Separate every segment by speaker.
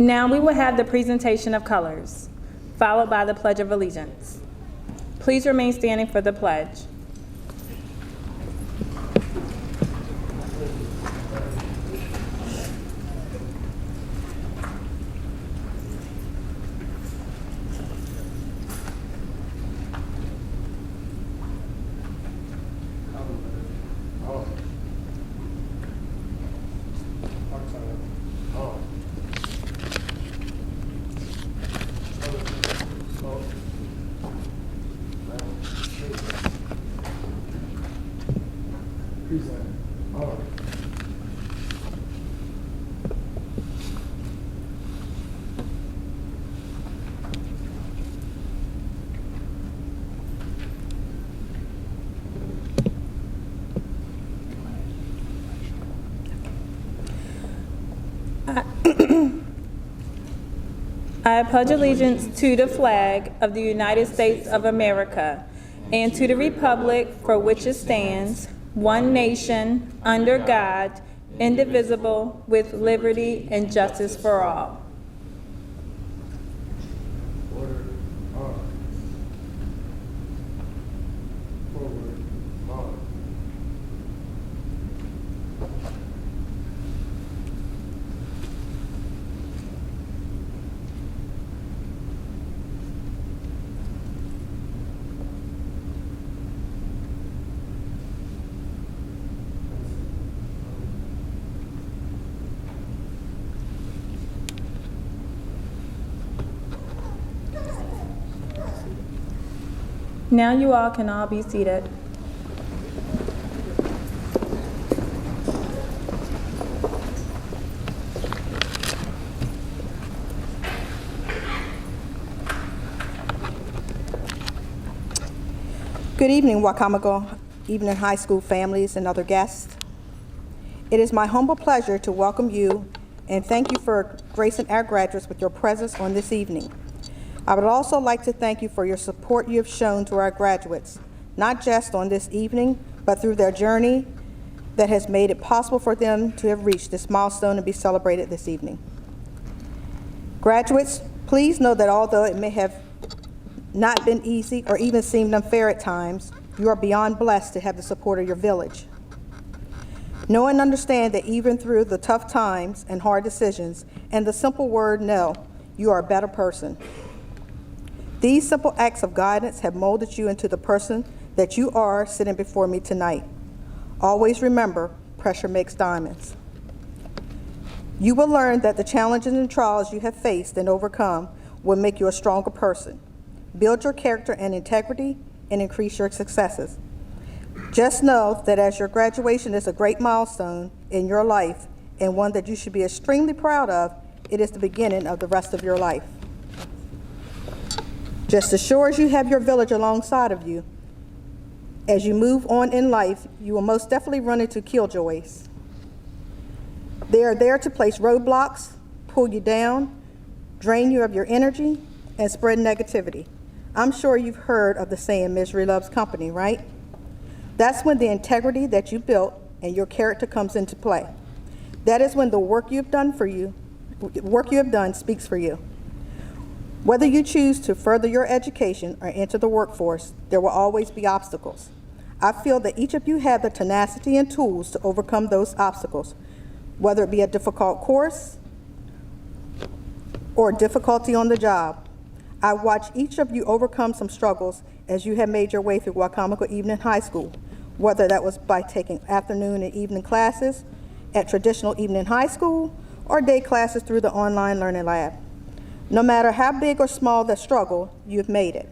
Speaker 1: Now we will have the presentation of colors, followed by the Pledge of Allegiance. Please remain standing for the pledge. I pledge allegiance to the flag of the United States of America and to the republic for which it stands, one nation, under God, indivisible, with liberty and justice for all. Now you all can all be seated.
Speaker 2: Good evening, Wicomico Evening High School families and other guests. It is my humble pleasure to welcome you and thank you for gracing our graduates with your presence on this evening. I would also like to thank you for your support you have shown to our graduates, not just on this evening, but through their journey that has made it possible for them to have reached this milestone and be celebrated this evening. Graduates, please know that although it may have not been easy or even seemed unfair at times, you are beyond blessed to have the support of your village. Know and understand that even through the tough times and hard decisions and the simple word no, you are a better person. These simple acts of guidance have molded you into the person that you are sitting before me tonight. Always remember, pressure makes diamonds. You will learn that the challenges and trials you have faced and overcome will make you a stronger person, build your character and integrity, and increase your successes. Just know that as your graduation is a great milestone in your life and one that you should be extremely proud of, it is the beginning of the rest of your life. Just as sure as you have your village alongside of you, as you move on in life, you will most definitely run into killjoys. They are there to place roadblocks, pull you down, drain you of your energy, and spread negativity. I'm sure you've heard of the saying, misery loves company, right? That's when the integrity that you built and your character comes into play. That is when the work you have done speaks for you. Whether you choose to further your education or enter the workforce, there will always be obstacles. I feel that each of you have the tenacity and tools to overcome those obstacles, whether it be a difficult course or difficulty on the job. I watch each of you overcome some struggles as you have made your way through Wicomico Evening High School, whether that was by taking afternoon and evening classes at traditional evening high school or day classes through the online learning lab. No matter how big or small the struggle, you've made it,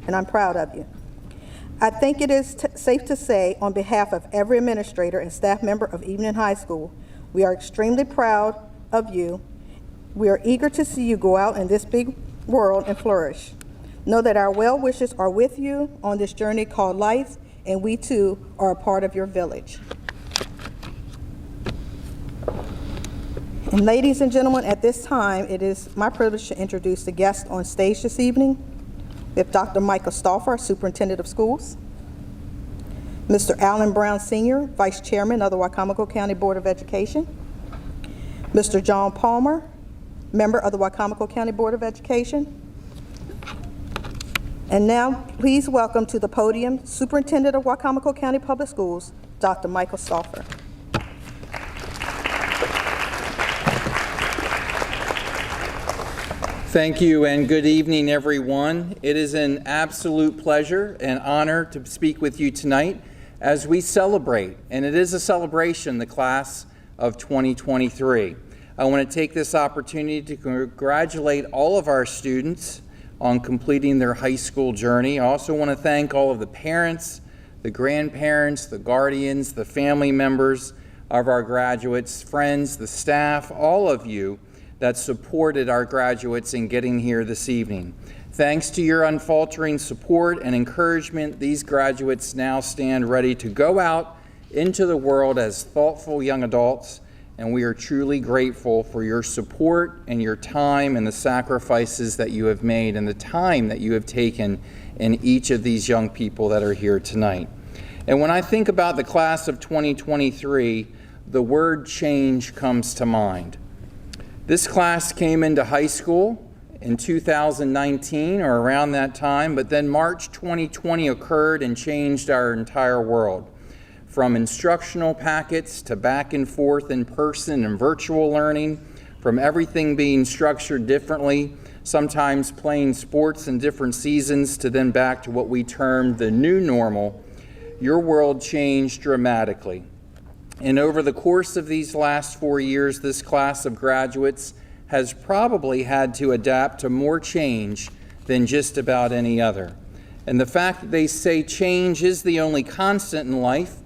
Speaker 2: and I'm proud of you. I think it is safe to say, on behalf of every administrator and staff member of Evening High School, we are extremely proud of you. We are eager to see you go out in this big world and flourish. Know that our well wishes are with you on this journey called life, and we too are a part of your village. And ladies and gentlemen, at this time, it is my privilege to introduce the guest on stage this evening. We have Dr. Michael Stauffer, Superintendent of Schools, Mr. Alan Brown Sr., Vice Chairman of the Wicomico County Board of Education, Mr. John Palmer, member of the Wicomico County Board of Education. And now, please welcome to the podium Superintendent of Wicomico County Public Schools, Dr. Michael Stauffer.
Speaker 3: Thank you and good evening, everyone. It is an absolute pleasure and honor to speak with you tonight as we celebrate, and it is a celebration, the class of 2023. I want to take this opportunity to congratulate all of our students on completing their high school journey. I also want to thank all of the parents, the grandparents, the guardians, the family members of our graduates, friends, the staff, all of you that supported our graduates in getting here this evening. Thanks to your unfaltering support and encouragement, these graduates now stand ready to go out into the world as thoughtful young adults, and we are truly grateful for your support and your time and the sacrifices that you have made and the time that you have taken in each of these young people that are here tonight. And when I think about the class of 2023, the word change comes to mind. This class came into high school in 2019 or around that time, but then March 2020 occurred and changed our entire world. From instructional packets to back and forth in person and virtual learning, from everything being structured differently, sometimes playing sports in different seasons, to then back to what we termed the new normal, your world changed dramatically. And over the course of these last 4 years, this class of graduates has probably had to adapt to more change than just about any other. And the fact that they say change is the only constant in life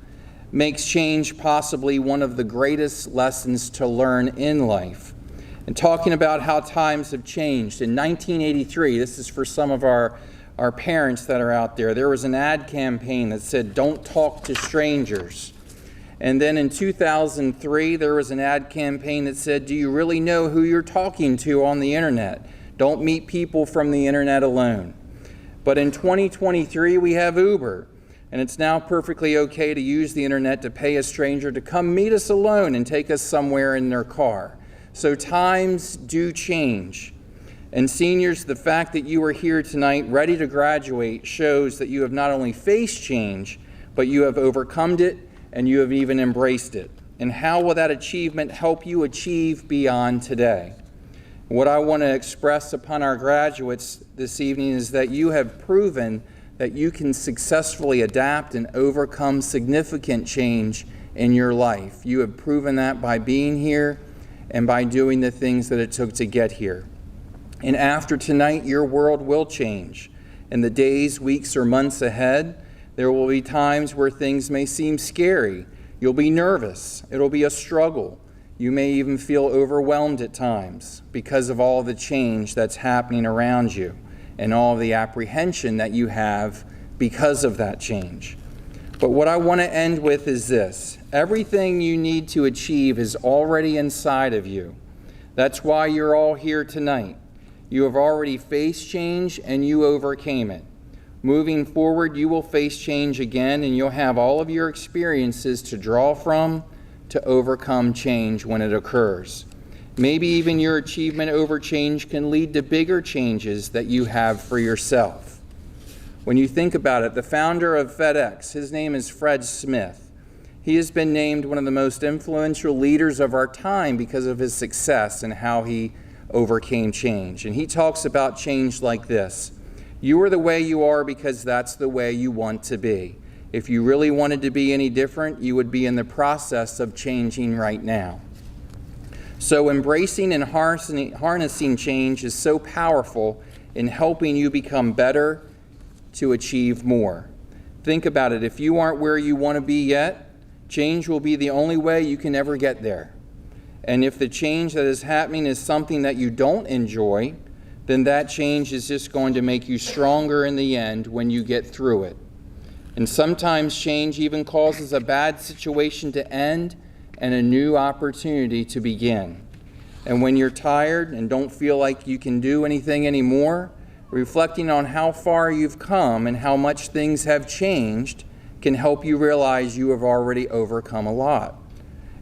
Speaker 3: makes change possibly one of the greatest lessons to learn in life. And talking about how times have changed, in 1983, this is for some of our parents that are out there was an ad campaign that said, "Don't talk to strangers." And then in 2003, there was an ad campaign that said, "Do you really know who you're talking to on the internet? Don't meet people from the internet alone." But in 2023, we have Uber, and it's now perfectly okay to use the internet to pay a stranger to come meet us alone and take us somewhere in their car. So times do change. And seniors, the fact that you are here tonight ready to graduate shows that you have not only faced change, but you have overcome it and you have even embraced it. And how will that achievement help you achieve beyond today? What I want to express upon our graduates this evening is that you have proven that you can successfully adapt and overcome significant change in your life. You have proven that by being here and by doing the things that it took to get here. And after tonight, your world will change. In the days, weeks, or months ahead, there will be times where things may seem scary. You'll be nervous. It'll be a struggle. You may even feel overwhelmed at times because of all the change that's happening around you and all the apprehension that you have because of that change. But what I want to end with is this. Everything you need to achieve is already inside of you. That's why you're all here tonight. You have already faced change and you overcame it. Moving forward, you will face change again, and you'll have all of your experiences to draw from to overcome change when it occurs. Maybe even your achievement over change can lead to bigger changes that you have for yourself. When you think about it, the founder of FedEx, his name is Fred Smith. He has been named one of the most influential leaders of our time because of his success and how he overcame change. And he talks about change like this. You are the way you are because that's the way you want to be. If you really wanted to be any different, you would be in the process of changing right now. So embracing and harnessing change is so powerful in helping you become better to achieve more. Think about it. If you aren't where you want to be yet, change will be the only way you can ever get there. And if the change that is happening is something that you don't enjoy, then that change is just going to make you stronger in the end when you get through it. And sometimes change even causes a bad situation to end and a new opportunity to begin. And when you're tired and don't feel like you can do anything anymore, reflecting on how far you've come and how much things have changed can help you realize you have already overcome a lot.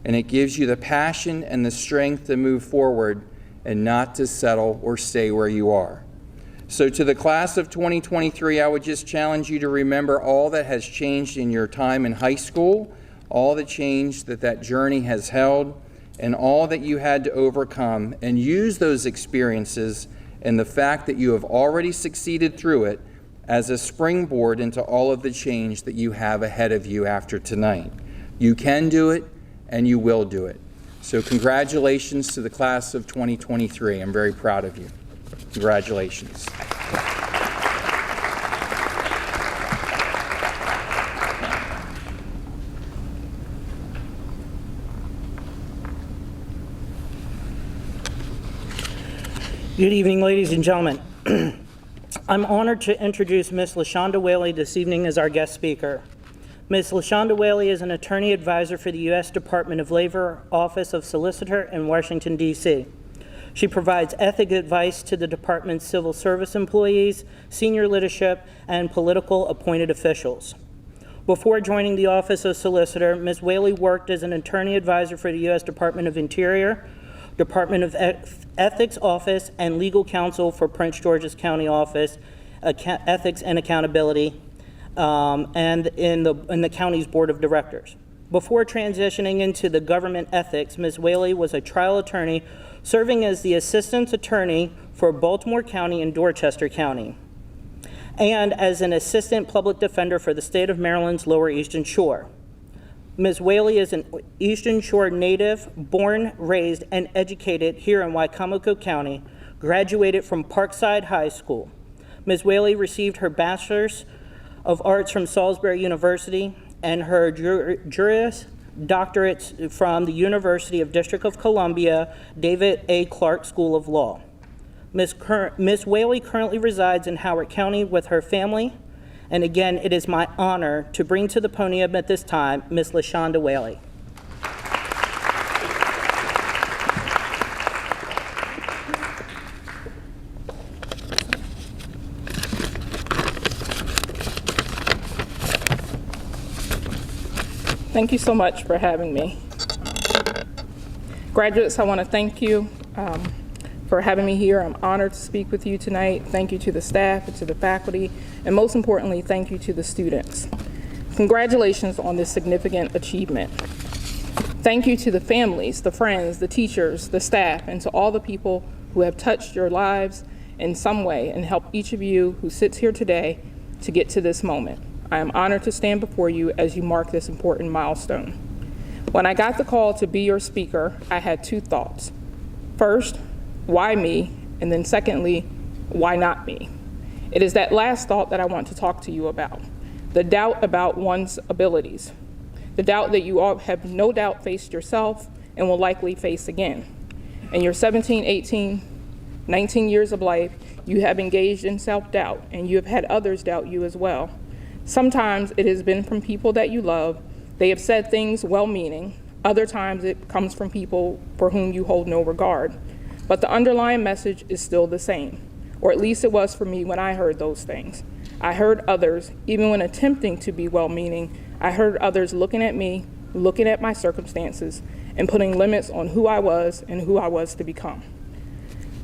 Speaker 3: And it gives you the passion and the strength to move forward and not to settle or stay where you are. So to the class of 2023, I would just challenge you to remember all that has changed in your time in high school, all the change that journey has held, and all that you had to overcome, and use those experiences and the fact that you have already succeeded through it as a springboard into all of the change that you have ahead of you after tonight. You can do it, and you will do it. So congratulations to the class of 2023. I'm very proud of you. Congratulations.
Speaker 4: Good evening, ladies and gentlemen. I'm honored to introduce Ms. LaShonda Whaley this evening as our guest speaker. Ms. LaShonda Whaley is an attorney advisor for the U.S. Department of Labor Office of Solicitor in Washington, D.C. She provides ethic advice to the department's civil service employees, senior leadership, and political appointed officials. Before joining the Office of Solicitor, Ms. Whaley worked as an attorney advisor for the U.S. Department of Interior, Department of Ethics Office, and legal counsel for Prince George's County Office, Ethics and Accountability, and in the county's board of directors. Before transitioning into the government ethics, Ms. Whaley was a trial attorney serving as the assistant attorney for Baltimore County and Dorchester County, and as an assistant public defender for the state of Maryland's Lower Eastern Shore. Ms. Whaley is an Eastern Shore native, born, raised, and educated here in Wicomico County, graduated from Parkside High School. Ms. Whaley received her Bachelor's of Arts from Salisbury University and her Juris Doctorates from the University of District of Columbia, David A. Clark School of Law. Ms. Whaley currently resides in Howard County with her family. And again, it is my honor to bring to the podium at this time, Ms. LaShonda Whaley.
Speaker 5: Thank you so much for having me. Graduates, I want to thank you for having me here. I'm honored to speak with you tonight. Thank you to the staff and to the faculty, and most importantly, thank you to the students. Congratulations on this significant achievement. Thank you to the families, the friends, the teachers, the staff, and to all the people who have touched your lives in some way and helped each of you who sits here today to get to this moment. I am honored to stand before you as you mark this important milestone. When I got the call to be your speaker, I had two thoughts. First, why me? And then secondly, why not me? It is that last thought that I want to talk to you about, the doubt about one's abilities, the doubt that you all have no doubt faced yourself and will likely face again. In your 17, 18, 19 years of life, you have engaged in self-doubt, and you have had others doubt you as well. Sometimes it has been from people that you love. They have said things well-meaning. Other times it comes from people for whom you hold no regard. But the underlying message is still the same, or at least it was for me when I heard those things. I heard others, even when attempting to be well-meaning, I heard others looking at me, looking at my circumstances, and putting limits on who I was and who I was to become.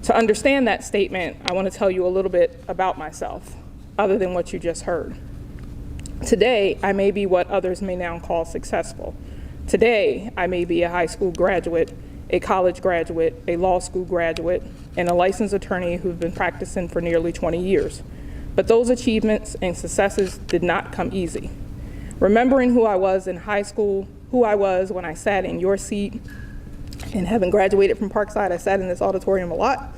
Speaker 5: To understand that statement, I want to tell you a little bit about myself, other than what you just heard. Today, I may be what others may now call successful. Today, I may be a high school graduate, a college graduate, a law school graduate, and a licensed attorney who've been practicing for nearly 20 years. But those achievements and successes did not come easy. Remembering who I was in high school, who I was when I sat in your seat, and having graduated from Parkside, I sat in this auditorium a lot.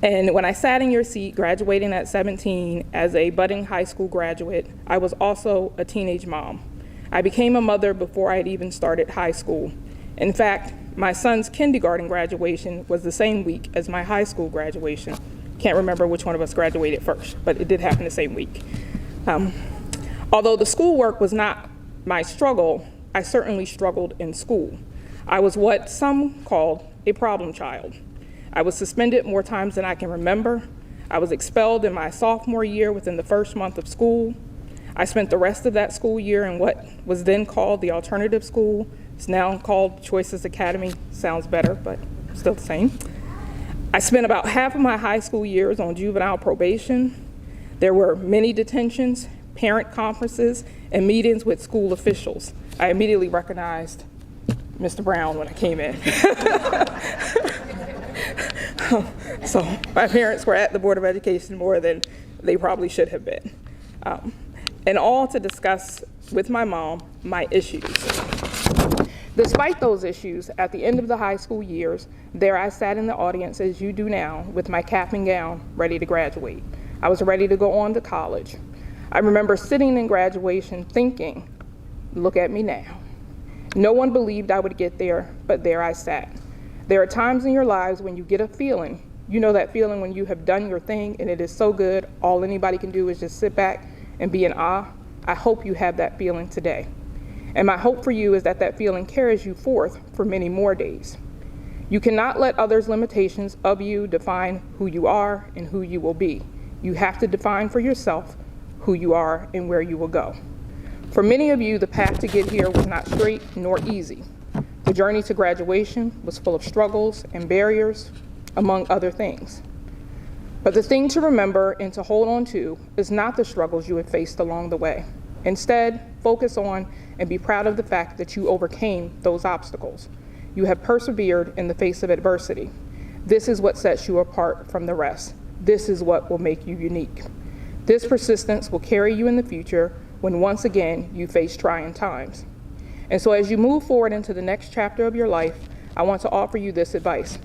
Speaker 5: And when I sat in your seat, graduating at 17 as a budding high school graduate, I was also a teenage mom. I became a mother before I had even started high school. In fact, my son's kindergarten graduation was the same week as my high school graduation. Can't remember which one of us graduated first, but it did happen the same week. Although the schoolwork was not my struggle, I certainly struggled in school. I was what some called a problem child. I was suspended more times than I can remember. I was expelled in my sophomore year within the first month of school. I spent the rest of that school year in what was then called the alternative school. It's now called Choices Academy. Sounds better, but still the same. I spent about half of my high school years on juvenile probation. There were many detentions, parent conferences, and meetings with school officials. I immediately recognized Mr. Brown when I came in. So my parents were at the Board of Education more than they probably should have been. And all to discuss with my mom my issues. Despite those issues, at the end of the high school years, there I sat in the audience as you do now with my cap and gown, ready to graduate. I was ready to go on to college. I remember sitting in graduation thinking, look at me now. No one believed I would get there, but there I sat. There are times in your lives when you get a feeling, you know that feeling when you have done your thing and it is so good, all anybody can do is just sit back and be in awe. I hope you have that feeling today. And my hope for you is that that feeling carries you forth for many more days. You cannot let others' limitations of you define who you are and who you will be. You have to define for yourself who you are and where you will go. For many of you, the path to get here was not straight nor easy. The journey to graduation was full of struggles and barriers, among other things. But the thing to remember and to hold on to is not the struggles you have faced along the way. Instead, focus on and be proud of the fact that you overcame those obstacles. You have persevered in the face of adversity. This is what sets you apart from the rest. This is what will make you unique. This persistence will carry you in the future when once again you face trying times. And so as you move forward into the next chapter of your life, I want to offer you this advice.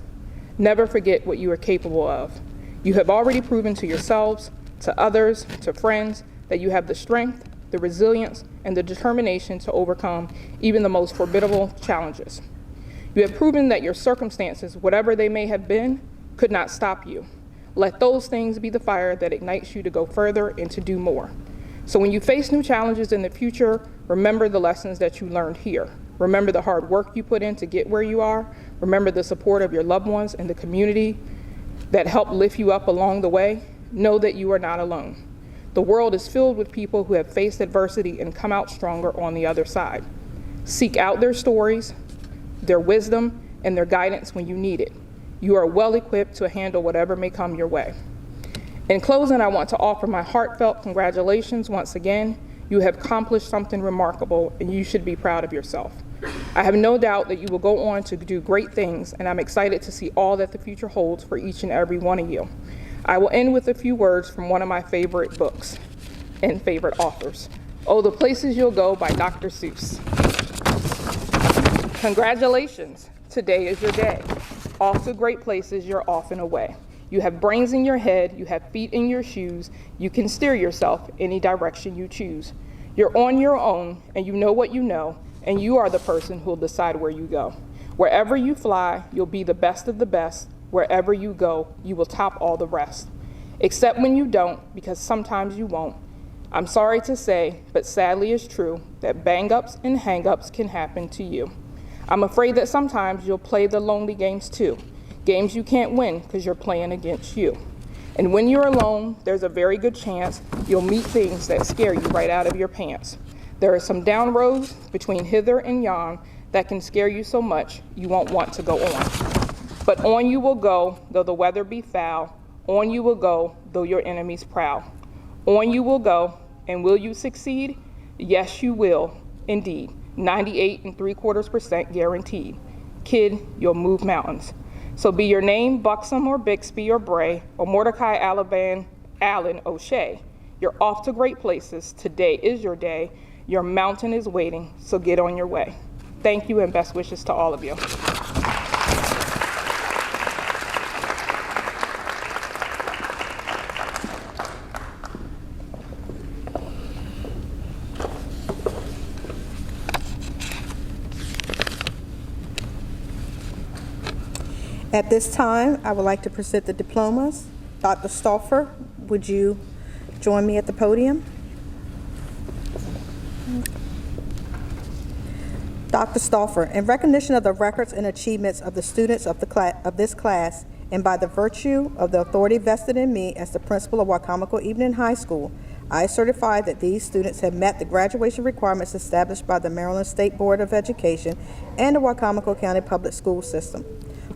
Speaker 5: Never forget what you are capable of. You have already proven to yourselves, to others, to friends, that you have the strength, the resilience, and the determination to overcome even the most formidable challenges. You have proven that your circumstances, whatever they may have been, could not stop you. Let those things be the fire that ignites you to go further and to do more. So when you face new challenges in the future, remember the lessons that you learned here. Remember the hard work you put in to get where you are. Remember the support of your loved ones and the community that helped lift you up along the way. Know that you are not alone. The world is filled with people who have faced adversity and come out stronger on the other side. Seek out their stories, their wisdom, and their guidance when you need it. You are well equipped to handle whatever may come your way. In closing, I want to offer my heartfelt congratulations once again. You have accomplished something remarkable, and you should be proud of yourself. I have no doubt that you will go on to do great things, and I'm excited to see all that the future holds for each and every one of you. I will end with a few words from one of my favorite books and favorite authors, Oh, the Places You'll Go by Dr. Seuss. Congratulations, today is your day. Off to great places, you're off and away. You have brains in your head, you have feet in your shoes, you can steer yourself any direction you choose. You're on your own, and you know what you know, and you are the person who'll decide where you go. Wherever you fly, you'll be the best of the best. Wherever you go, you will top all the rest. Except when you don't, because sometimes you won't. I'm sorry to say, but sadly it's true, that bang-ups and hang-ups can happen to you. I'm afraid that sometimes you'll play the lonely games too. Games you can't win because you're playing against you. And when you're alone, there's a very good chance you'll meet things that scare you right out of your pants. There are some down roads between hither and yon that can scare you so much you won't want to go on. But on you will go, though the weather be foul. On you will go, though your enemies prowl. On you will go, and will you succeed? Yes, you will, indeed. 98.75% guaranteed. Kid, you'll move mountains. So be your name Buxom or Bixby or Bray or Mordecai Allen O'Shea. You're off to great places. Today is your day. Your mountain is waiting, so get on your way. Thank you and best wishes to all of you.
Speaker 2: At this time, I would like to present the diplomas. Dr. Stauffer, would you join me at the podium? Dr. Stauffer, in recognition of the records and achievements of the students of this class, and by the virtue of the authority vested in me as the principal of Wicomico Evening High School, I certify that these students have met the graduation requirements established by the Maryland State Board of Education and the Wicomico County Public School System.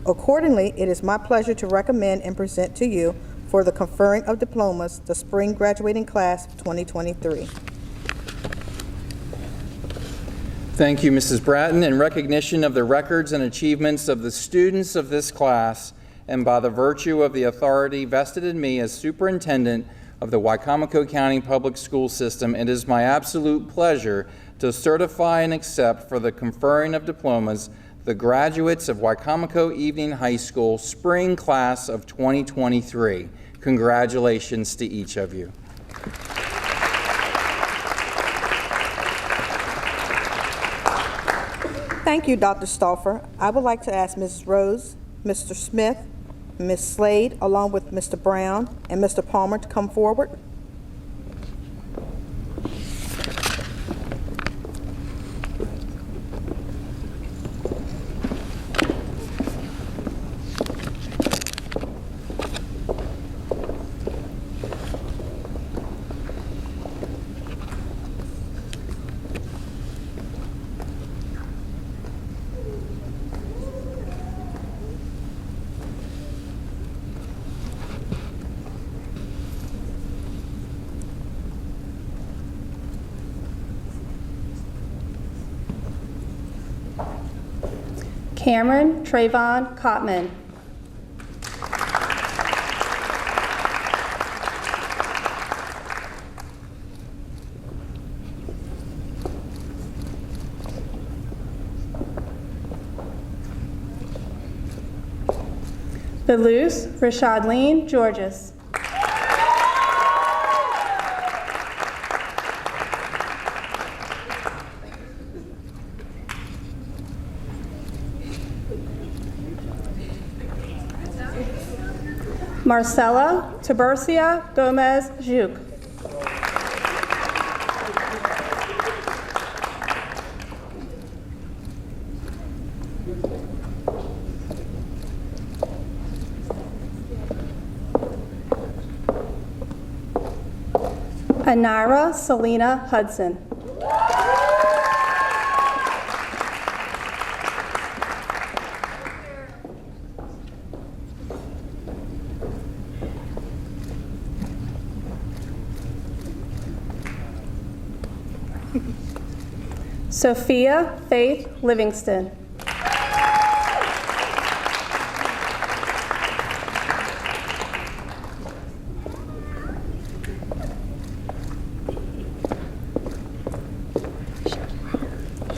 Speaker 2: Accordingly, it is my pleasure to recommend and present to you for the conferring of diplomas, the spring graduating class of 2023.
Speaker 3: Thank you, Mrs. Bratton. In recognition of the records and achievements of the students of this class, and by the virtue of the authority vested in me as superintendent of the Wicomico County Public School System, it is my absolute pleasure to certify and accept for the conferring of diplomas the graduates of Wicomico Evening High School Spring Class of 2023. Congratulations to each of you.
Speaker 2: Thank you, Dr. Stauffer. I would like to ask Mrs. Rose, Mr. Smith, Ms. Slade, along with Mr. Brown and Mr. Palmer to come forward.
Speaker 6: Cameron Trayvon Cotman. Belus Rashadleen Georges. Marcela Tiburcia Gomez Juke. Anira Selena Hudson. Sophia Faith Livingston.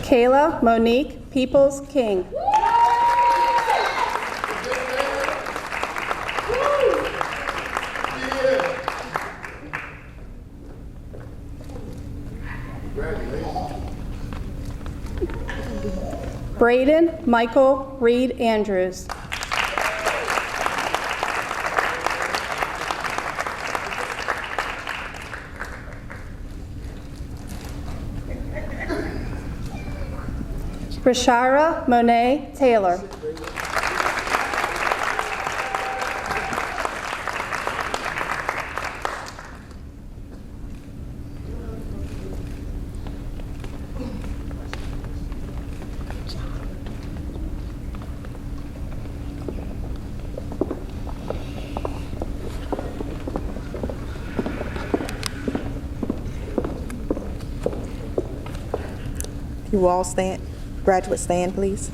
Speaker 6: Kayla Monique Peoples King. Braden Michael Reed Andrews. Rashara Monet Taylor.
Speaker 2: You all stand, graduates stand, please.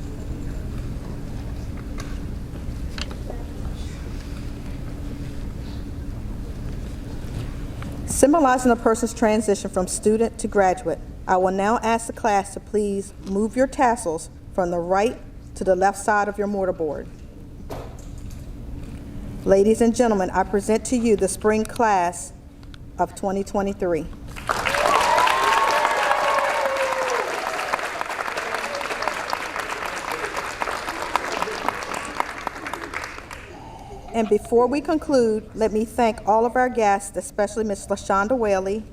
Speaker 2: Symbolizing a person's transition from student to graduate, I will now ask the class to please move your tassels from the right to the left side of your mortarboard. Ladies and gentlemen, I present to you the spring class of 2023. And before we conclude, let me thank all of our guests, especially Ms. LaShonda Whaley,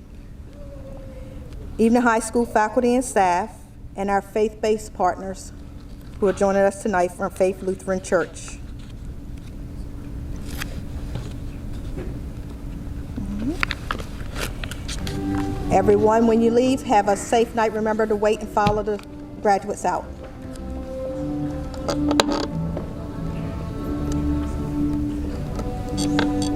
Speaker 2: Evening High School faculty and staff, and our faith-based partners who are joining us tonight from Faith Lutheran Church. Everyone, when you leave, have a safe night. Remember to wait and follow the graduates out.
Speaker 3: you.